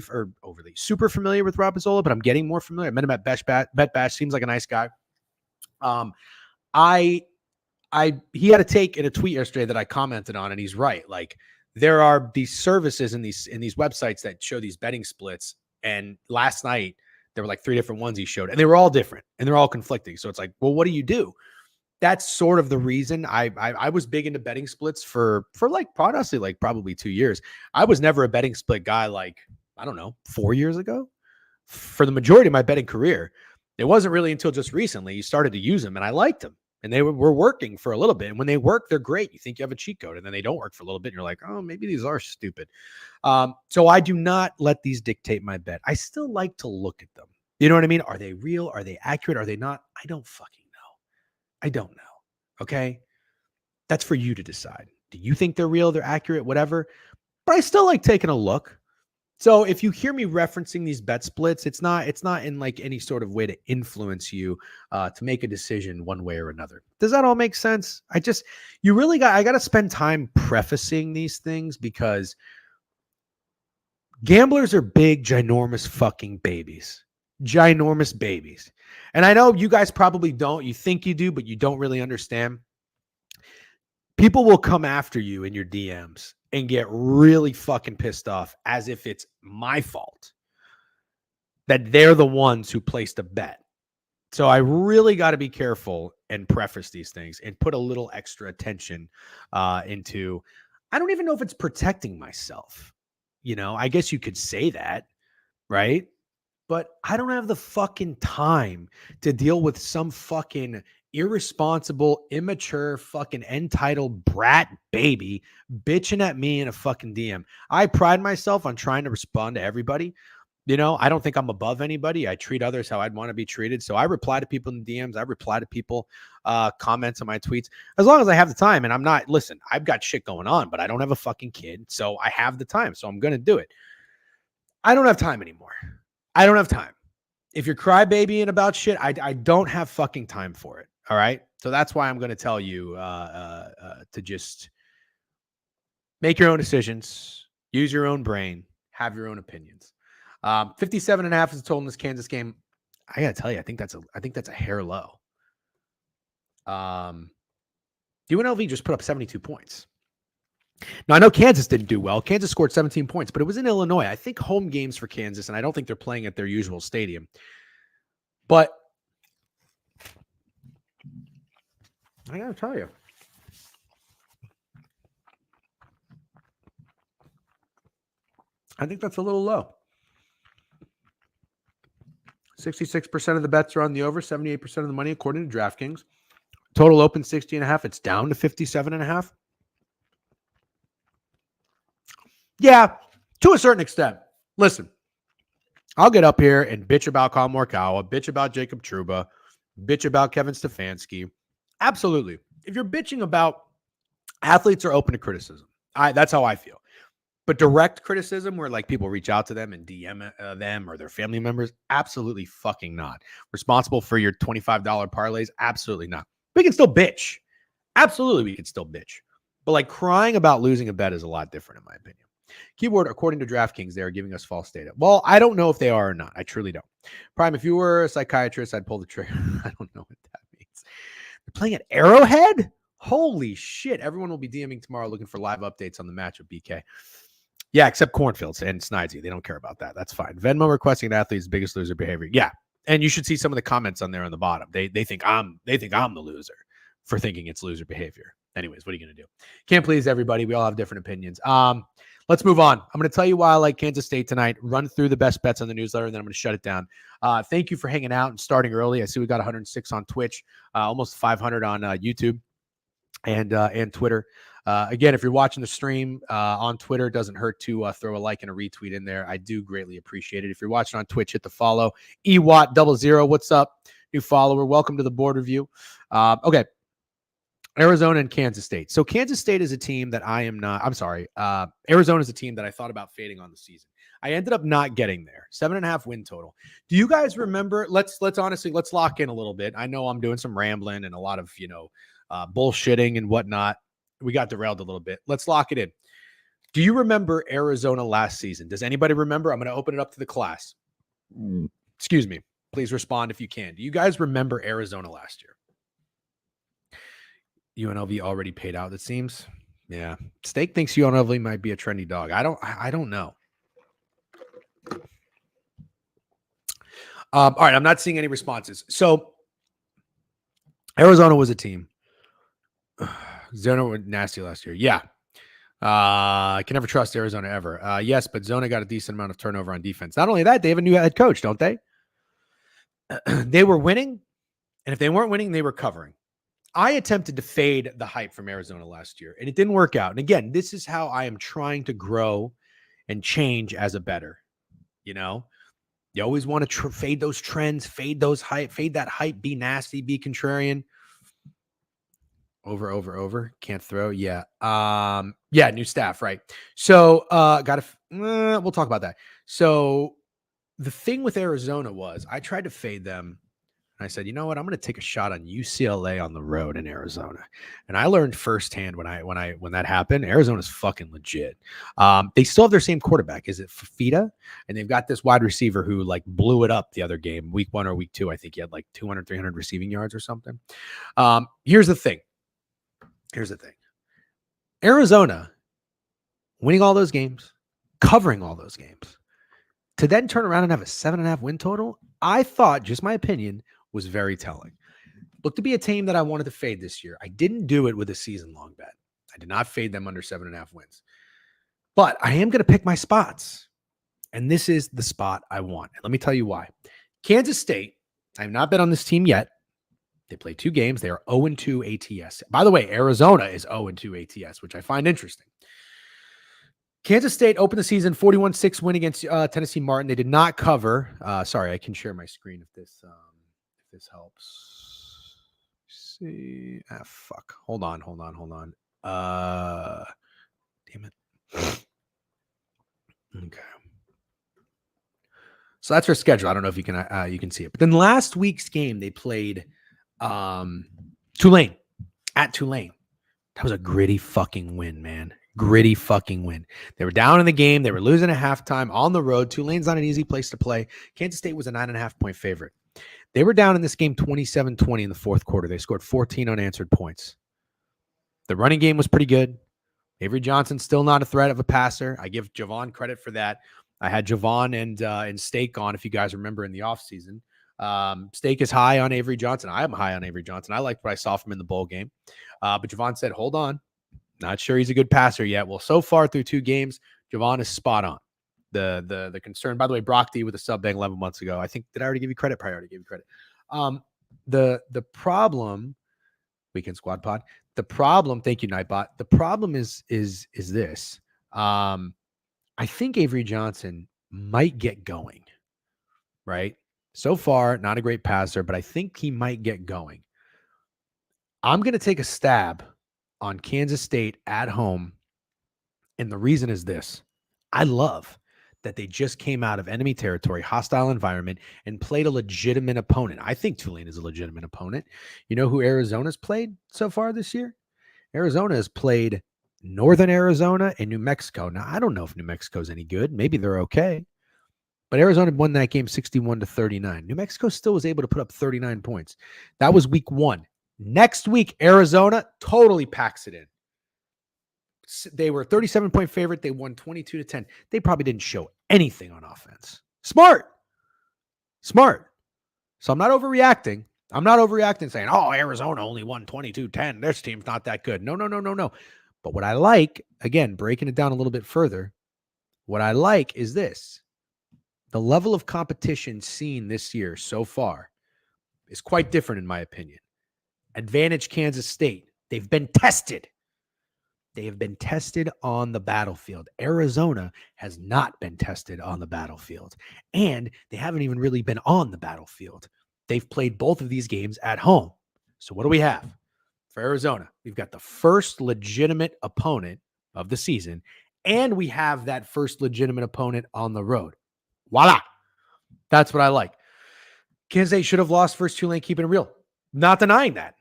super familiar with Rob Pizzola, but I'm getting more familiar. I met him at Bet Bash. Seems like a nice guy. He had a take in a tweet yesterday that I commented on, and he's right. Like, there are these services in these websites that show these betting splits. And last night there were like 3 different ones he showed, and they were all different and they're all conflicting. So it's like, well, what do you do? That's sort of the reason I was big into betting splits for like honestly, like probably 2 years. I was never a betting split guy, like, I don't know, 4 years ago. For the majority of my betting career, it wasn't really until just recently you started to use them, and I liked them, and they were working for a little bit. And when they work, they're great. You think you have a cheat code, and then they don't work for a little bit, and you're like, oh, maybe these are stupid. So I do not let these dictate my bet. I still like to look at them. You know what I mean? Are they real? Are they accurate? Are they not? I don't fucking know. I don't know. Okay? That's for you to decide. Do you think they're real? They're accurate? Whatever. But I still like taking a look. So if you hear me referencing these bet splits, it's not in like any sort of way to influence you to make a decision one way or another. Does that all make sense? I got to spend time prefacing these things because gamblers are big, ginormous fucking babies. Ginormous babies. And I know you guys probably don't. You think you do, but you don't really understand. People will come after you in your DMs and get really fucking pissed off as if it's my fault that they're the ones who placed a bet. So I really got to be careful and preface these things and put a little extra attention into, I don't even know if it's protecting myself. You know, I guess you could say that, right? But I don't have the fucking time to deal with some fucking irresponsible, immature, fucking entitled brat baby bitching at me in a fucking DM. I pride myself on trying to respond to everybody. You know, I don't think I'm above anybody. I treat others how I'd want to be treated. So I reply to people in the DMs. I reply to people comments on my tweets as long as I have the time. And I'm not, listen, I've got shit going on, but I don't have a fucking kid. So I have the time. So I'm going to do it. I don't have time anymore. I don't have time. If you're crybabying about shit, I don't have fucking time for it. All right. So that's why I'm going to tell you to just make your own decisions, use your own brain, have your own opinions. 57.5 is the total in this Kansas game. I got to tell you, I think that's a hair low. UNLV just put up 72 points. Now, I know Kansas didn't do well. Kansas scored 17 points, but it was in Illinois. I think home games for Kansas, and I don't think they're playing at their usual stadium. But I got to tell you, I think that's a little low. 66% of the bets are on the over, 78% of the money, according to DraftKings. Total open 60.5. It's down to 57.5. Yeah, to a certain extent. Listen, I'll get up here and bitch about Kyle Morikawa, bitch about Jacob Trouba, bitch about Kevin Stefanski. Absolutely. If you're bitching about athletes are open to criticism, that's how I feel. But direct criticism where like people reach out to them and DM them or their family members, absolutely fucking not. Responsible for your $25 parlays, absolutely not. We can still bitch. Absolutely, we can still bitch. But like crying about losing a bet is a lot different in my opinion. Keyword, according to DraftKings, they are giving us false data. Well, I don't know if they are or not. I truly don't. Prime, if you were a psychiatrist, I'd pull the trigger. I don't know what that means. They're playing at Arrowhead? Holy shit. Everyone will be DMing tomorrow looking for live updates on the match with BK. Yeah, except Cornfields and Snidesy. They don't care about that. That's fine. Venmo requesting an athlete's biggest loser behavior. Yeah. And you should see some of the comments on there on the bottom. They think I'm the loser for thinking it's loser behavior. Anyways, what are you going to do? Can't please everybody. We all have different opinions. Let's move on. I'm going to tell you why I like Kansas State tonight. Run through the best bets on the newsletter, and then I'm going to shut it down. Thank you for hanging out and starting early. I see we got 106 on Twitch, almost 500 on YouTube and Twitter. Again, if you're watching the stream on Twitter, it doesn't hurt to throw a like and a retweet in there. I do greatly appreciate it. If you're watching on Twitch, hit the follow. EWAT00. What's up? New follower. Welcome to the board review. Okay. Arizona and Kansas State. So Kansas State is a team that Arizona is a team that I thought about fading on the season. I ended up not getting there. 7.5 win total. Do you guys remember? Let's honestly, let's lock in a little bit. I know I'm doing some rambling and a lot of, bullshitting and whatnot. We got derailed a little bit. Let's lock it in. Do you remember Arizona last season? Does anybody remember? I'm going to open it up to the class. Excuse me. Please respond if you can. Do you guys remember Arizona last year? UNLV already paid out, it seems. Yeah. Steak thinks UNLV might be a trendy dog. I don't know. All right. I'm not seeing any responses. So Arizona was a team. Zona were nasty last year. Yeah. I can never trust Arizona ever. Yes, but Zona got a decent amount of turnover on defense. Not only that, they have a new head coach, don't they? They were winning. And if they weren't winning, they were covering. I attempted to fade the hype from Arizona last year, and it didn't work out. And again, this is how I am trying to grow and change as a bettor. You always want to fade those trends, fade that hype, be nasty, be contrarian. Over. Can't throw. Yeah. Yeah. New staff. Right. So, we'll talk about that. So the thing with Arizona was I tried to fade them. And I said, you know what? I'm going to take a shot on UCLA on the road in Arizona. And I learned firsthand when that happened, Arizona's fucking legit. They still have their same quarterback. Is it Fafita? And they've got this wide receiver who blew it up the other game, week 1 or week 2. I think he had 200, 300 receiving yards or something. Here's the thing. Arizona winning all those games, covering all those games, to then turn around and have a 7.5 win total, I thought, just my opinion, was very telling. Looked to be a team that I wanted to fade this year. I didn't do it with a season-long bet. I did not fade them under 7.5 wins. But I am going to pick my spots. And this is the spot I want. And let me tell you why. Kansas State, I have not bet on this team yet. They played 2 games. They are 0-2 ATS. By the way, Arizona is 0-2 ATS, which I find interesting. Kansas State opened the season 41-6 win against Tennessee Martin. They did not cover. Sorry, I can share my screen if this helps. See, fuck. Hold on. Damn it. Okay. So that's their schedule. I don't know if you can see it. But then last week's game, they played Tulane at Tulane. That was a gritty fucking win, man. Gritty fucking win. They were down in the game. They were losing at halftime on the road. Tulane's not an easy place to play. Kansas State was a 9.5 point favorite. They were down in this game 27-20 in the fourth quarter. They scored 14 unanswered points. The running game was pretty good. Avery Johnson still not a threat of a passer. I give Javon credit for that. I had Javon and Steak on, if you guys remember, in the offseason. Steak is high on Avery Johnson. I am high on Avery Johnson. I liked what I saw from him in the bowl game. But Javon said, hold on. Not sure he's a good passer yet. Well, so far through 2 games, Javon is spot on. The concern, by the way, Brock D with a sub bang 11 months ago. I think, did I already give you credit? Probably already gave you credit. The problem, Weekend Squad Pod, the problem, thank you, Nightbot. The problem is this. I think Avery Johnson might get going, right? So far, not a great passer, but I think he might get going. I'm going to take a stab on Kansas State at home. And the reason is this. I love that they just came out of enemy territory, hostile environment, and played a legitimate opponent. I think Tulane is a legitimate opponent. You know who Arizona's played so far this year? Arizona has played Northern Arizona and New Mexico. Now, I don't know if New Mexico's any good. Maybe they're okay. But Arizona won that game 61-39. New Mexico still was able to put up 39 points. That was week 1. Next week, Arizona totally packs it in. They were a 37-point favorite. They won 22-10. They probably didn't show anything on offense. Smart. So I'm not overreacting. I'm not overreacting saying, oh, Arizona only won 22-10. This team's not that good. No. But what I like, again, breaking it down a little bit further, what I like is this. The level of competition seen this year so far is quite different, in my opinion. Advantage Kansas State. They've been tested. They have been tested on the battlefield. Arizona has not been tested on the battlefield. And they haven't even really been on the battlefield. They've played both of these games at home. So what do we have for Arizona? We've got the first legitimate opponent of the season, and we have that first legitimate opponent on the road. Voila. That's what I like. Kansas State should have lost versus Tulane, keeping it real. Not denying that.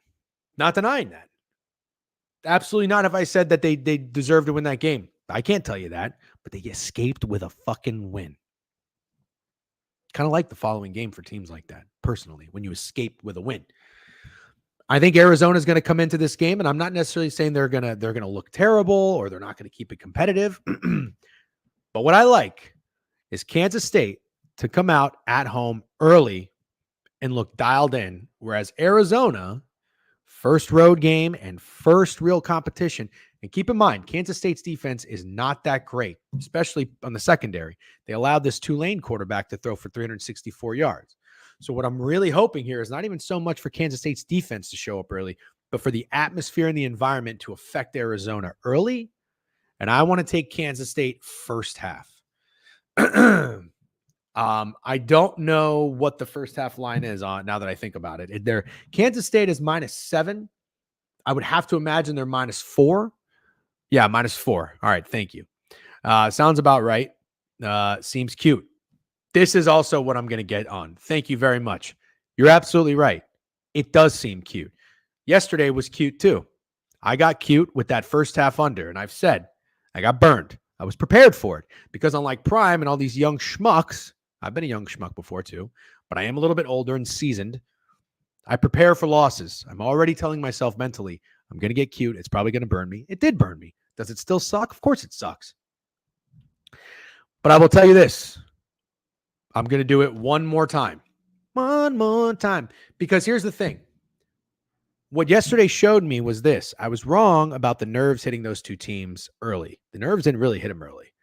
Absolutely not. If I said that they deserved to win that game, I can't tell you that, but they escaped with a fucking win. Kind of like the following game for teams like that, personally, when you escape with a win. I think Arizona is going to come into this game, and I'm not necessarily saying they're gonna look terrible or they're not going to keep it competitive. But what I like is Kansas State to come out at home early and look dialed in, whereas Arizona, first road game and first real competition. And keep in mind, Kansas State's defense is not that great, especially on the secondary. They allowed this Tulane quarterback to throw for 364 yards. So what I'm really hoping here is not even so much for Kansas State's defense to show up early, but for the atmosphere and the environment to affect Arizona early. And I want to take Kansas State first half. I don't know what the first half line is on now that I think about it. Kansas State is -7. I would have to imagine they're -4. Yeah, -4. All right, thank you. Sounds about right. Seems cute. This is also what I'm going to get on. Thank you very much. You're absolutely right. It does seem cute. Yesterday was cute too. I got cute with that first half under, and I've said I got burned. I was prepared for it because unlike Prime and all these young schmucks, I've been a young schmuck before too, but I am a little bit older and seasoned. I prepare for losses. I'm already telling myself mentally, I'm going to get cute. It's probably going to burn me. It did burn me. Does it still suck? Of course it sucks. But I will tell you this. I'm going to do it one more time. One more time. Because here's the thing. What yesterday showed me was this. I was wrong about the nerves hitting those two teams early. The nerves didn't really hit them early.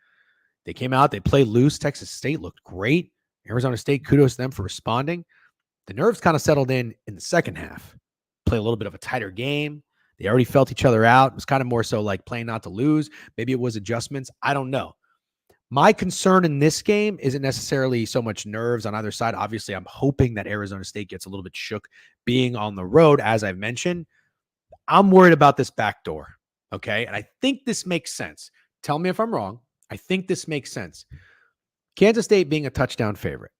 They came out. They played loose. Texas State looked great. Arizona State, kudos to them for responding. The nerves kind of settled in the second half. Play a little bit of a tighter game. They already felt each other out. It was kind of more so like playing not to lose. Maybe it was adjustments. I don't know. My concern in this game isn't necessarily so much nerves on either side. Obviously, I'm hoping that Arizona State gets a little bit shook being on the road, as I've mentioned. I'm worried about this back door, okay? And I think this makes sense. Tell me if I'm wrong. I think this makes sense. Kansas State being a touchdown favorite.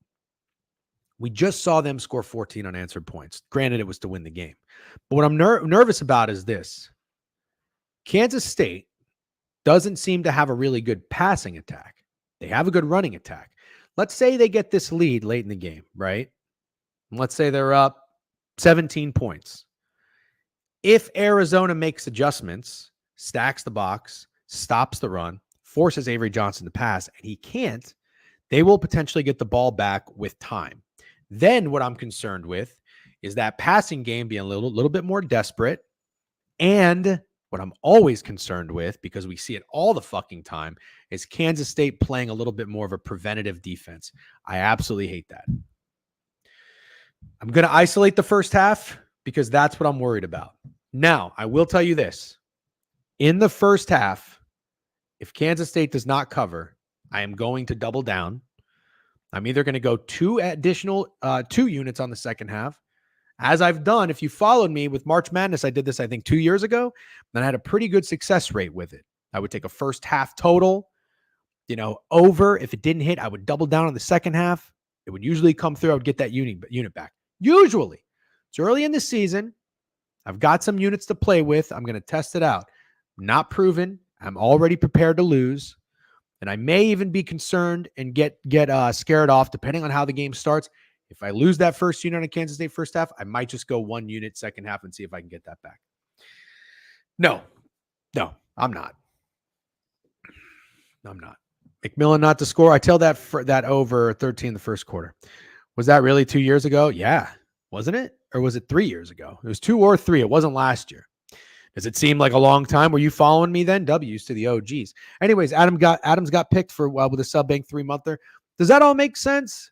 We just saw them score 14 unanswered points. Granted, it was to win the game. But what I'm nervous about is this. Kansas State doesn't seem to have a really good passing attack. They have a good running attack. Let's say they get this lead late in the game, right? And let's say they're up 17 points. If Arizona makes adjustments, stacks the box, stops the run, forces Avery Johnson to pass, and he can't, they will potentially get the ball back with time. Then what I'm concerned with is that passing game being a little bit more desperate. And what I'm always concerned with, because we see it all the fucking time, is Kansas State playing a little bit more of a preventative defense. I absolutely hate that. I'm going to isolate the first half because that's what I'm worried about. Now, I will tell you this. In the first half, if Kansas State does not cover, I am going to double down. I'm either going to go two units on the second half. As I've done, if you followed me with March Madness, I did this, I think, 2 years ago, and I had a pretty good success rate with it. I would take a first half total, over. If it didn't hit, I would double down on the second half. It would usually come through. I would get that unit back. Usually. It's early in the season. I've got some units to play with. I'm going to test it out. Not proven. I'm already prepared to lose. And I may even be concerned and get scared off depending on how the game starts. If I lose that first unit on Kansas State first half, I might just go one unit second half and see if I can get that back. No, I'm not. No, I'm not. McMillan not to score. I tell that for that over 13 in the first quarter. Was that really 2 years ago? Yeah. Wasn't it? Or was it 3 years ago? It was 2 or 3. It wasn't last year. Does it seem like a long time? Were you following me then? W's to the OGs. Anyways, Adams got picked for with a sub bank 3-monther. Does that all make sense?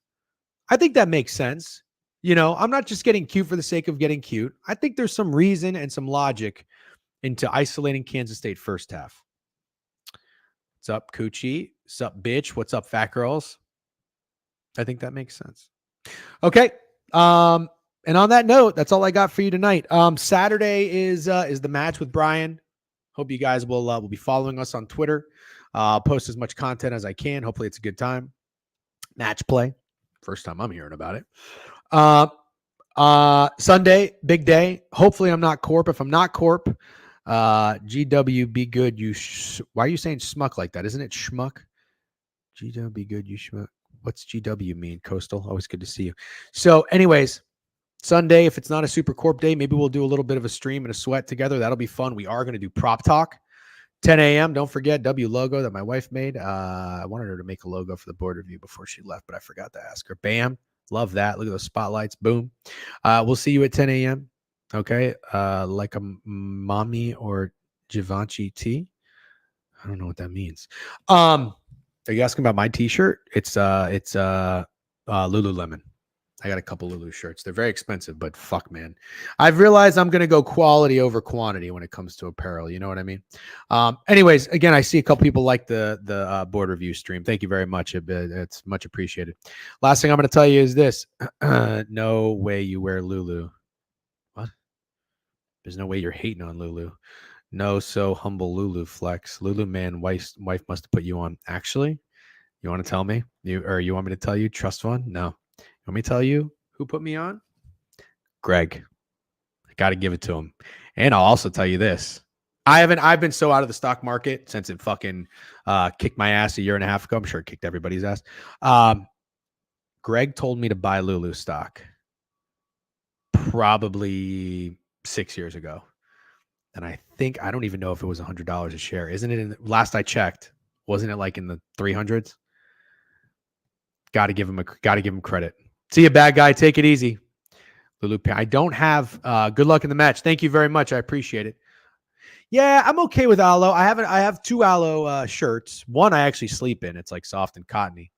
I think that makes sense. You know, I'm not just getting cute for the sake of getting cute. I think there's some reason and some logic into isolating Kansas State first half. What's up, Coochie? What's up, bitch? What's up, fat girls? I think that makes sense. Okay. And on that note, that's all I got for you tonight. Saturday is the match with Brian. Hope you guys will be following us on Twitter. I'll post as much content as I can. Hopefully it's a good time. Match play. First time I'm hearing about it. Sunday, big day. Hopefully I'm not Corp. If I'm not Corp, GW be good. Why are you saying schmuck like that? Isn't it schmuck? GW be good. You schmuck. What's GW mean? Coastal. Always good to see you. So anyways, Sunday, if it's not a Super Corp day, maybe we'll do a little bit of a stream and a sweat together. That'll be fun. We are going to do prop talk. 10 a.m. Don't forget W logo that my wife made. I wanted her to make a logo for the board review before she left, but I forgot to ask her. Bam. Love that. Look at those spotlights. Boom. We'll see you at 10 a.m. Okay. Like a mommy or Givenchy tea. I don't know what that means. Are you asking about my t-shirt? It's Lululemon. I got a couple Lulu shirts. They're very expensive, but fuck, man. I've realized I'm going to go quality over quantity when it comes to apparel. You know what I mean? Anyways, again, I see a couple people like the board review stream. Thank you very much. It's much appreciated. Last thing I'm going to tell you is this. No way you wear Lulu. What? There's no way you're hating on Lulu. No, so humble Lulu flex. Lulu man, wife must have put you on. Actually, you want to tell me? You want me to tell you? Trust fund? No. Let me tell you who put me on? Greg. I got to give it to him. And I'll also tell you this. I've been so out of the stock market since it fucking kicked my ass a year and a half ago. I'm sure it kicked everybody's ass. Greg told me to buy Lulu stock probably 6 years ago. And I don't even know if it was $100 a share. Isn't it last I checked, wasn't it like in the 300s? Got to give him credit. See you, bad guy. Take it easy. Lulu, I don't have good luck in the match. Thank you very much. I appreciate it. Yeah, I'm okay with aloe. I have 2 aloe shirts. One I actually sleep in. It's like soft and cottony.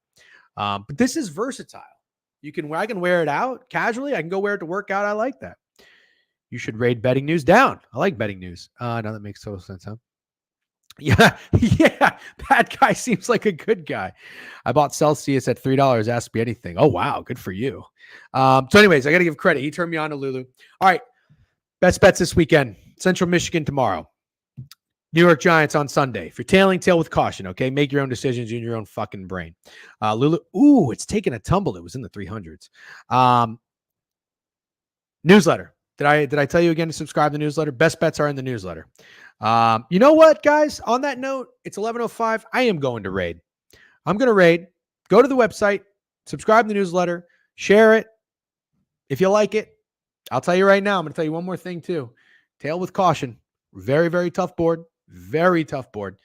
But this is versatile. I can wear it out casually. I can go wear it to work out. I like that. You should raid betting news down. I like betting news. Now that makes total sense, huh? Yeah. That guy seems like a good guy. I bought Celsius at $3. Ask me anything. Oh, wow. Good for you. So anyways, I got to give credit. He turned me on to Lulu. All right. Best bets this weekend. Central Michigan tomorrow. New York Giants on Sunday. If you're tailing, tail with caution, okay? Make your own decisions in your own fucking brain. Lulu. Ooh, it's taken a tumble. It was in the 300s. Newsletter. Did I tell you again to subscribe to the newsletter? Best bets are in the newsletter. You know what, guys? On that note, it's 11:05. I am going to raid. I'm going to raid. Go to the website, subscribe to the newsletter, share it. If you like it, I'll tell you right now. I'm going to tell you one more thing too. Tail with caution. Very, very tough board. Very tough board.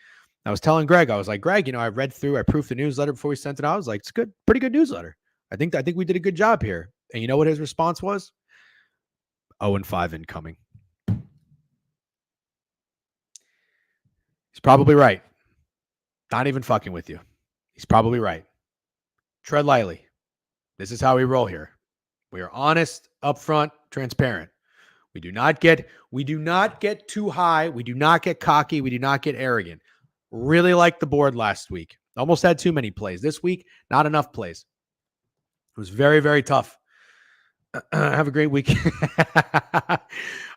I was telling Greg, I was like, Greg, I proofed the newsletter before we sent it out. I was like, it's good, pretty good newsletter. I think we did a good job here. And you know what his response was? 0-5 incoming. He's probably right. Not even fucking with you. He's probably right. Tread lightly. This is how we roll here. We are honest, upfront, transparent. We do not get too high. We do not get cocky. We do not get arrogant. Really liked the board last week. Almost had too many plays. This week, not enough plays. It was very, very tough. Have a great week. All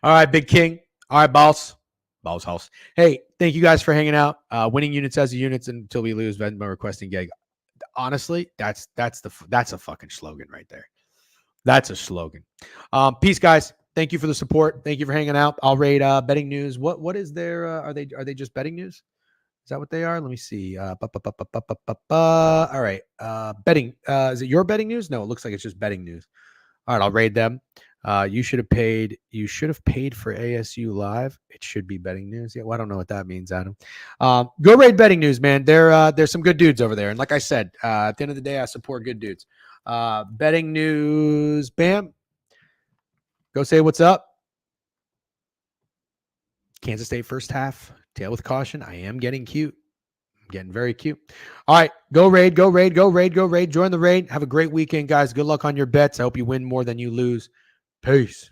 right, Big King. All right, Balls House. Hey, thank you guys for hanging out. Winning units as units until we lose. Venmo requesting gig. Honestly, that's a fucking slogan right there. That's a slogan. Peace, guys. Thank you for the support. Thank you for hanging out. I'll raid betting news. What is their? Are they just betting news? Is that what they are? Let me see. All right. Betting. Is it your betting news? No, it looks like it's just betting news. All right, I'll raid them. You should have paid. You should have paid for ASU Live. It should be betting news. Yeah, well, I don't know what that means, Adam. Go raid betting news, man. There's some good dudes over there, and like I said, at the end of the day, I support good dudes. Betting news, bam. Go say what's up. Kansas State first half. Tail with caution. I am getting cute. I'm getting very cute. All right, go raid, go raid, go raid, go raid. Join the raid. Have a great weekend, guys. Good luck on your bets. I hope you win more than you lose. Peace.